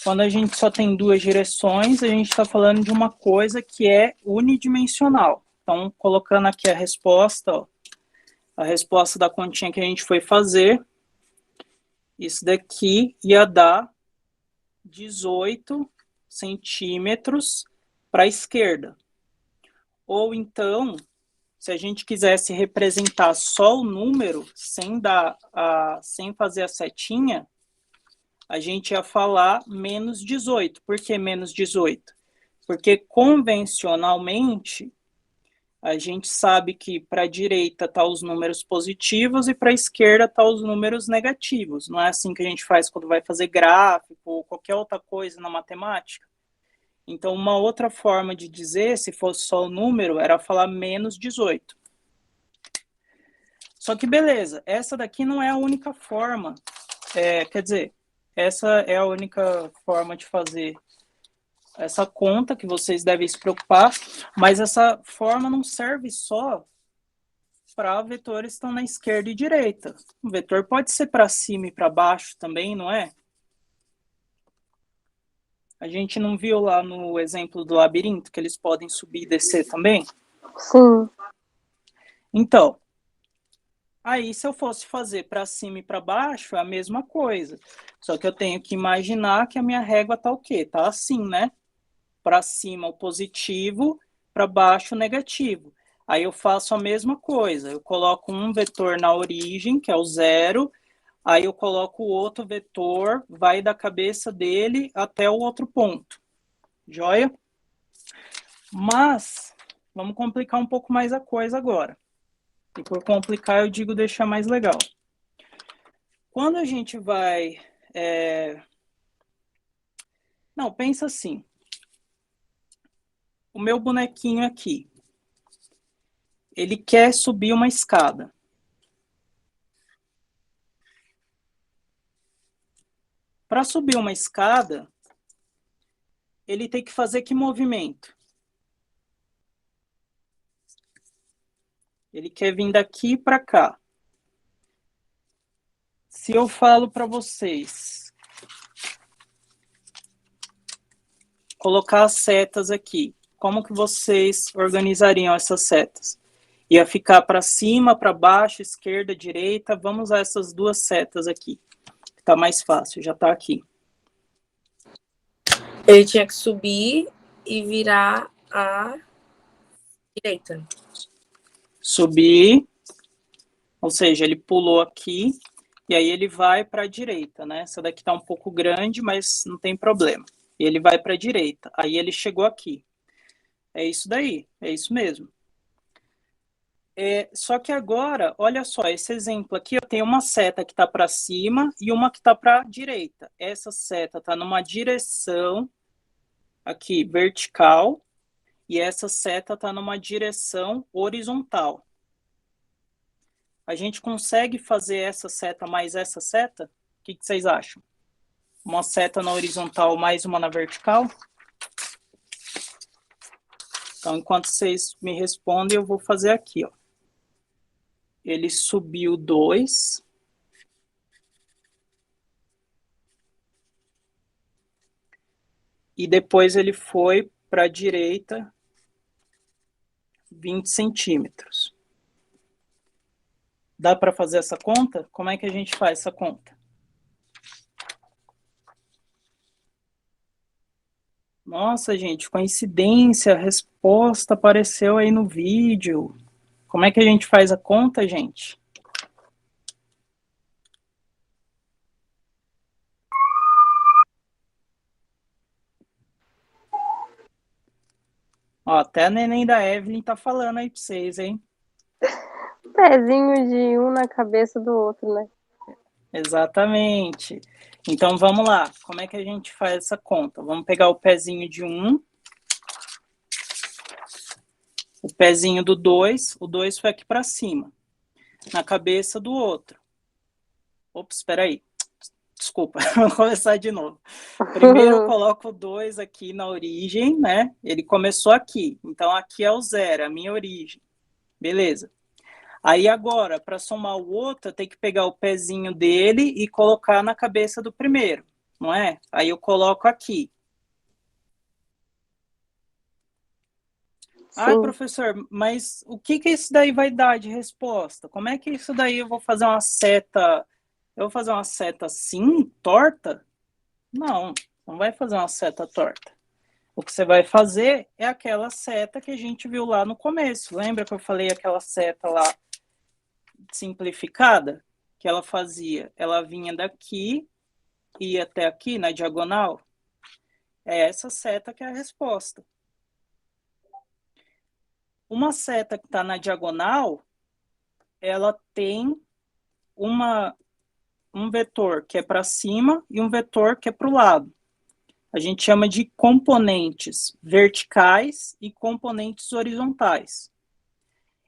Quando a gente só tem duas direções, a gente está falando de uma coisa que é unidimensional. Então, colocando aqui a resposta, ó, a resposta da continha que a gente foi fazer, isso daqui ia dar 18 centímetros para a esquerda. Ou então, se a gente quisesse representar só o número, sem fazer a setinha, a gente ia falar menos 18. Por que menos 18? Porque convencionalmente, a gente sabe que para a direita tá os números positivos e para a esquerda tá os números negativos. Não é assim que a gente faz quando vai fazer gráfico ou qualquer outra coisa na matemática. Então, uma outra forma de dizer, se fosse só o número, era falar menos 18. Só que beleza, essa daqui não é a única forma. Quer dizer, essa é a única forma de fazer essa conta que vocês devem se preocupar, mas essa forma não serve só para vetores que estão na esquerda e direita. O vetor pode ser para cima e para baixo também, não é? A gente não viu lá no exemplo do labirinto que eles podem subir e descer também? Sim. Então, aí se eu fosse fazer para cima e para baixo, é a mesma coisa. Só que eu tenho que imaginar que a minha régua tá o quê? Tá assim, né? Para cima o positivo, para baixo o negativo. Aí eu faço a mesma coisa. Eu coloco um vetor na origem, que é o zero. Aí eu coloco o outro vetor, vai da cabeça dele até o outro ponto. Joia? Mas, vamos complicar um pouco mais a coisa agora. E por complicar, eu digo deixar mais legal. Quando a gente vai... Não, pensa assim. O meu bonequinho aqui, ele quer subir uma escada. Para subir uma escada, ele tem que fazer que movimento? Ele quer vir daqui para cá. Se eu falo para vocês colocar as setas aqui, como que vocês organizariam essas setas? Ia ficar para cima, para baixo, esquerda, direita. Vamos usar essas duas setas aqui. Tá mais fácil, já tá aqui. Ele tinha que subir e virar à direita. Subir Ou seja, ele pulou aqui, e aí ele vai para a direita, né? Essa daqui está um pouco grande, mas não tem problema. Ele vai para a direita, aí ele chegou aqui. É isso daí, é isso mesmo. Só que agora, olha só, esse exemplo aqui, eu tenho uma seta que está para cima e uma que está para a direita. Essa seta está numa direção aqui vertical e essa seta está numa direção horizontal. A gente consegue fazer essa seta mais essa seta? O que vocês acham? Uma seta na horizontal mais uma na vertical? Então, enquanto vocês me respondem, eu vou fazer aqui, ó. Ele subiu 2. E depois ele foi para a direita 20 centímetros. Dá para fazer essa conta? Como é que a gente faz essa conta? Nossa, gente, coincidência, a resposta apareceu aí no vídeo. Como é que a gente faz a conta, gente? Ó, até a neném da Evelyn tá falando aí para vocês, hein? Pezinho de um na cabeça do outro, né? Exatamente. Então, vamos lá. Como é que a gente faz essa conta? Vamos pegar o pezinho de 1, o pezinho do 2, o 2 foi aqui para cima, na cabeça do outro. Ops, espera aí. Desculpa, vou começar de novo. Primeiro eu coloco o 2 aqui na origem, né? Ele começou aqui, então aqui é o 0, a minha origem. Beleza. Aí agora, para somar o outro, eu tenho que pegar o pezinho dele e colocar na cabeça do primeiro, não é? Aí eu coloco aqui. Ai, Sim. professor, mas o que isso daí vai dar de resposta? Como é que isso daí eu vou fazer uma seta? Eu vou fazer uma seta assim, torta? Não, não vai fazer uma seta torta. O que você vai fazer é aquela seta que a gente viu lá no começo. Lembra que eu falei aquela seta lá simplificada? Que ela fazia? Ela vinha daqui e ia até aqui na diagonal. É essa seta que é a resposta. Uma seta que está na diagonal, ela tem um vetor que é para cima e um vetor que é para o lado. A gente chama de componentes verticais e componentes horizontais.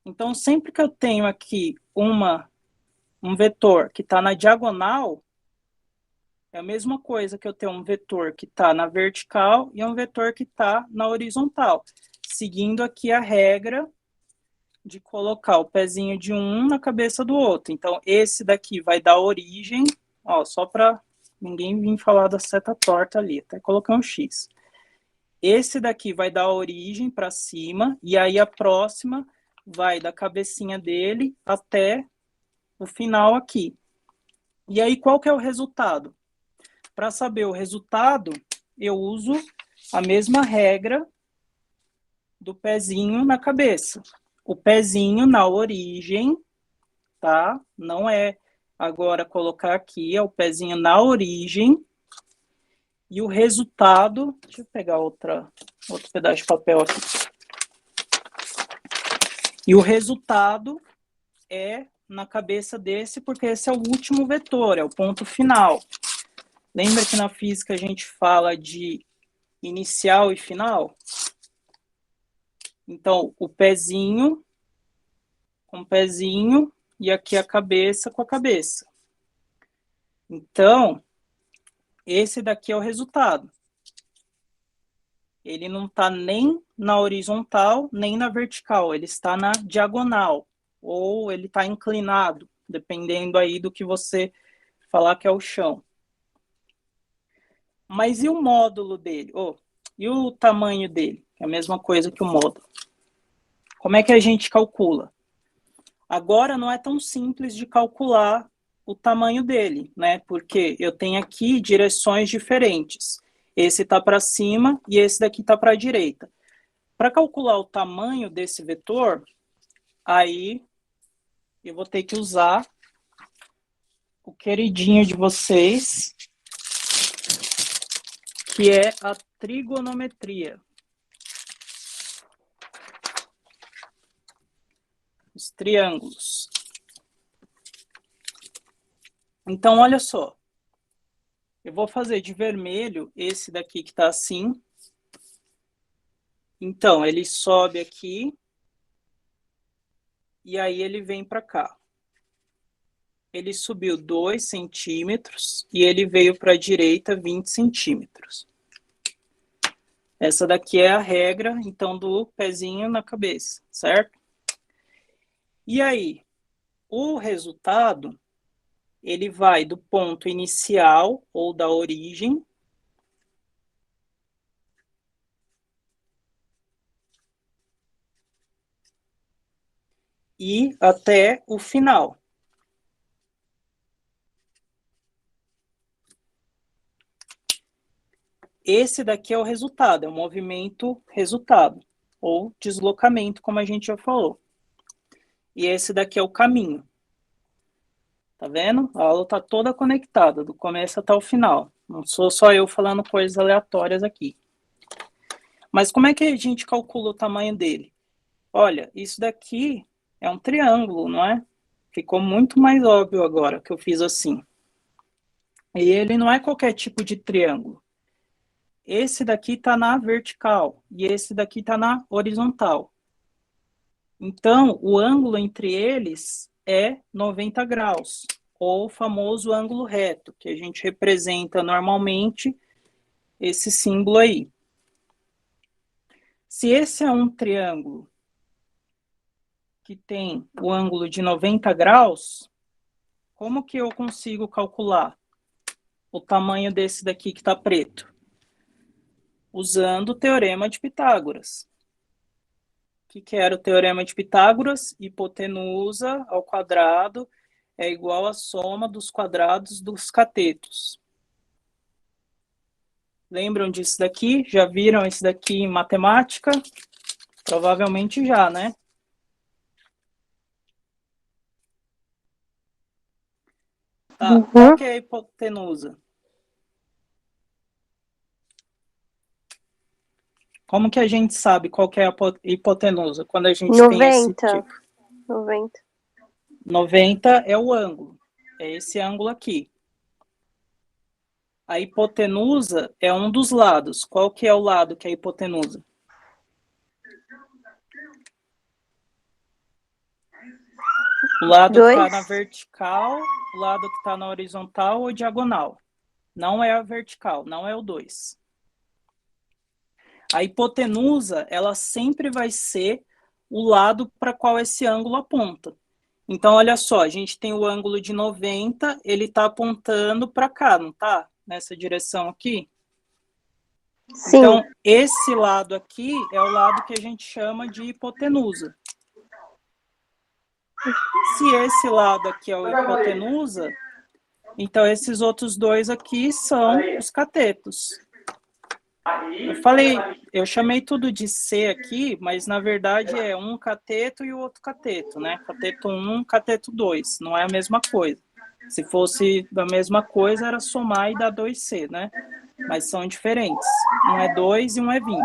Então, sempre que eu tenho aqui um vetor que está na diagonal, é a mesma coisa que eu tenho um vetor que está na vertical e um vetor que está na horizontal, seguindo aqui a regra de colocar o pezinho de um na cabeça do outro. Então, esse daqui vai dar origem, ó, só para ninguém vir falar da seta torta ali, até colocar um X. Esse daqui vai dar origem para cima, e aí a próxima vai da cabecinha dele até o final aqui. E aí, qual que é o resultado? Para saber o resultado, eu uso a mesma regra do pezinho na cabeça. O pezinho na origem, tá? Não é agora colocar aqui, é o pezinho na origem. E o resultado, deixa eu pegar outro pedaço de papel aqui. E o resultado é na cabeça desse, porque esse é o último vetor, é o ponto final. Lembra que na física a gente fala de inicial e final? Então, o pezinho com o pezinho e aqui a cabeça com a cabeça. Então, esse daqui é o resultado. Ele não está nem na horizontal, nem na vertical. Ele está na diagonal. Ou ele está inclinado, dependendo aí do que você falar que é o chão. Mas e o módulo dele? E o tamanho dele? É a mesma coisa que o módulo. Como é que a gente calcula? Agora não é tão simples de calcular o tamanho dele, né? Porque eu tenho aqui direções diferentes. Esse está para cima e esse daqui está para a direita. Para calcular o tamanho desse vetor, aí eu vou ter que usar o queridinho de vocês, que é a trigonometria. Os triângulos. Então, olha só. Eu vou fazer de vermelho esse daqui que está assim. Então, ele sobe aqui. E aí ele vem para cá. Ele subiu 2 centímetros e ele veio para a direita 20 centímetros. Essa daqui é a regra, então, do pezinho na cabeça, certo? E aí, o resultado, ele vai do ponto inicial ou da origem e até o final. Esse daqui é o resultado, é o movimento resultado, ou deslocamento, como a gente já falou. E esse daqui é o caminho. Tá vendo? A aula tá toda conectada, do começo até o final. Não sou só eu falando coisas aleatórias aqui. Mas como é que a gente calcula o tamanho dele? Olha, isso daqui é um triângulo, não é? Ficou muito mais óbvio agora que eu fiz assim. E ele não é qualquer tipo de triângulo. Esse daqui está na vertical e esse daqui está na horizontal. Então, o ângulo entre eles é 90 graus, ou o famoso ângulo reto, que a gente representa normalmente esse símbolo aí. Se esse é um triângulo que tem o ângulo de 90 graus, como que eu consigo calcular o tamanho desse daqui que está preto? Usando o teorema de Pitágoras. O que era o teorema de Pitágoras? Hipotenusa ao quadrado é igual à soma dos quadrados dos catetos. Lembram disso daqui? Já viram isso daqui em matemática? Provavelmente já, né? Tá, qual que é a hipotenusa? Como que a gente sabe qual que é a hipotenusa? Quando a gente tem esse 90. tipo. 90. 90 é o ângulo. É esse ângulo aqui. A hipotenusa é um dos lados. Qual que é o lado que é a hipotenusa? O lado que está na vertical, o lado que está na horizontal ou diagonal. Não é a vertical, não é o 2. A hipotenusa, ela sempre vai ser o lado para qual esse ângulo aponta. Então, olha só, a gente tem o ângulo de 90, ele está apontando para cá, não está? Nessa direção aqui. Sim. Então, esse lado aqui é o lado que a gente chama de hipotenusa. Se esse lado aqui é o hipotenusa, então esses outros dois aqui são os catetos. Eu chamei tudo de C aqui, mas na verdade é um cateto e o outro cateto, né? Cateto 1, cateto 2, não é a mesma coisa. Se fosse a mesma coisa, era somar e dar 2C, né? Mas são diferentes. Um é 2 e um é 20.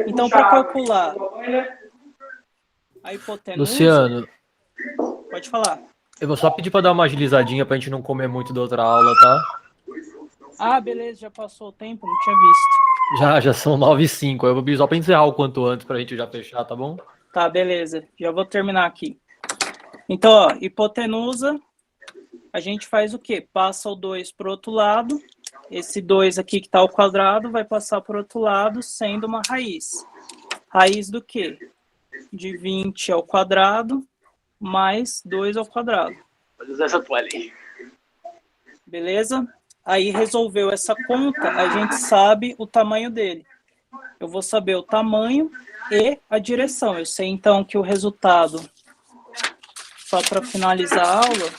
Então, para calcular a hipotenusa... Luciano, pode falar. eu vou só pedir para dar uma agilizadinha pra gente não comer muito da outra aula, tá? Ah, beleza, já passou o tempo, não tinha visto. Já são 9h05. Eu vou pedir só para encerrar o quanto antes pra gente já fechar, tá bom? Tá, beleza. Já vou terminar aqui. Então, ó, hipotenusa, a gente faz o quê? Passa o 2 para o outro lado. Esse 2 aqui que está ao quadrado vai passar para o outro lado, sendo uma raiz. Raiz do quê? De 20 ao quadrado, mais 2 ao quadrado. Pode usar essa toalha aí. Beleza? Aí resolveu essa conta, a gente sabe o tamanho dele. Eu vou saber o tamanho e a direção. Eu sei, então, que o resultado, só para finalizar a aula,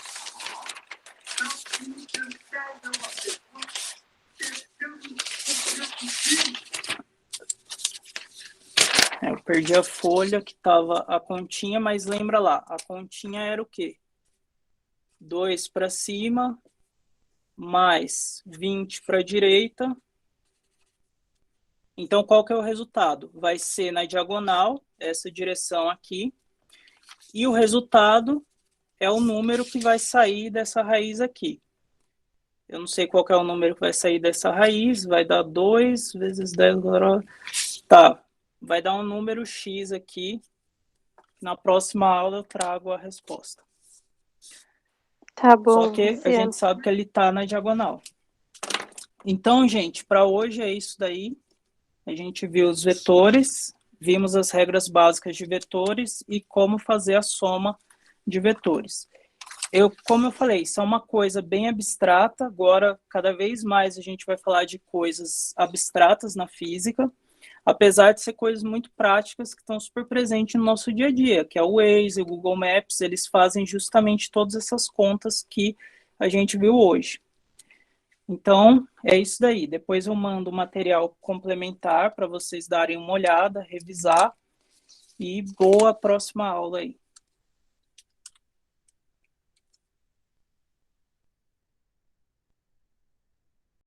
perdi a folha que estava a continha, mas lembra lá, a continha era o quê? 2 para cima, mais 20 para a direita. Então, qual que é o resultado? Vai ser na diagonal, essa direção aqui, e o resultado é o número que vai sair dessa raiz aqui. Eu não sei qual que é o número que vai sair dessa raiz, vai dar 2 vezes 10... Tá, vai dar um número X aqui. Na próxima aula eu trago a resposta. Tá bom, Só que a gente sabe que ele está na diagonal. Então, gente, para hoje é isso daí. A gente viu os vetores, vimos as regras básicas de vetores e como fazer a soma de vetores. Como eu falei, isso é uma coisa bem abstrata. Agora, cada vez mais a gente vai falar de coisas abstratas na física, apesar de ser coisas muito práticas que estão super presentes no nosso dia a dia, que é o Waze, o Google Maps, eles fazem justamente todas essas contas que a gente viu hoje. Então, é isso daí. Depois eu mando o material complementar para vocês darem uma olhada, revisar, e boa próxima aula aí.